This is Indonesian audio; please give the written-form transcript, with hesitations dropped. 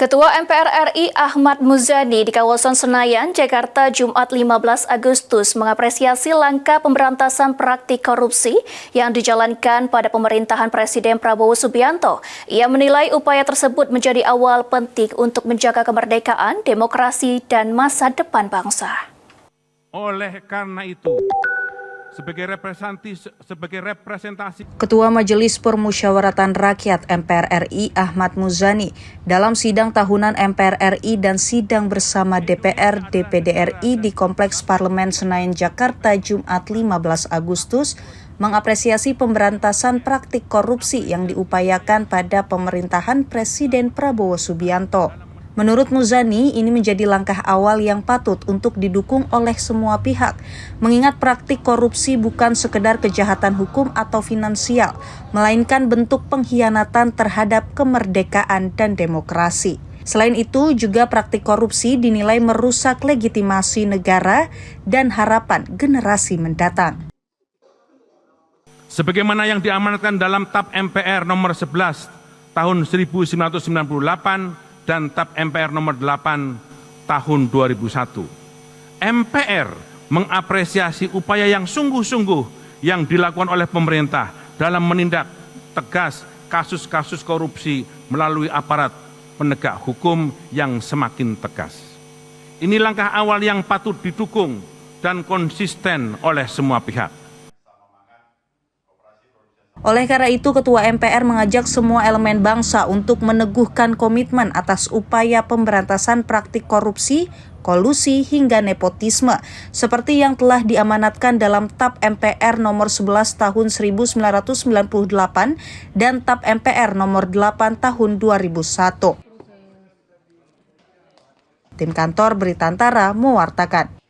Ketua MPR RI Ahmad Muzani di kawasan Senayan, Jakarta, Jumat 15 Agustus mengapresiasi langkah pemberantasan praktik korupsi yang dijalankan pada pemerintahan Presiden Prabowo Subianto. Ia menilai upaya tersebut menjadi awal penting untuk menjaga kemerdekaan, demokrasi, dan masa depan bangsa. Oleh karena itu, sebagai representasi Ketua Majelis Permusyawaratan Rakyat MPR RI Ahmad Muzani dalam sidang tahunan MPR RI dan sidang bersama DPR DPD RI di Kompleks Parlemen Senayan Jakarta Jumat 15 Agustus mengapresiasi pemberantasan praktik korupsi yang diupayakan pada pemerintahan Presiden Prabowo Subianto. Menurut Muzani, ini menjadi langkah awal yang patut untuk didukung oleh semua pihak, mengingat praktik korupsi bukan sekedar kejahatan hukum atau finansial, melainkan bentuk pengkhianatan terhadap kemerdekaan dan demokrasi. Selain itu, juga praktik korupsi dinilai merusak legitimasi negara dan harapan generasi mendatang. sebagaimana yang diamanatkan dalam TAP MPR nomor 11 tahun 1998 dan TAP MPR nomor 8 tahun 2001. MPR mengapresiasi upaya yang sungguh-sungguh yang dilakukan oleh pemerintah dalam menindak tegas kasus-kasus korupsi melalui aparat penegak hukum yang semakin tegas. Ini langkah awal yang patut didukung dan konsisten oleh semua pihak. Oleh karena itu, Ketua MPR mengajak semua elemen bangsa untuk meneguhkan komitmen atas upaya pemberantasan praktik korupsi, kolusi, hingga nepotisme, seperti yang telah diamanatkan dalam TAP MPR nomor 11 tahun 1998 dan TAP MPR nomor 8 tahun 2001. Tim Kantor Berita Antara mewartakan.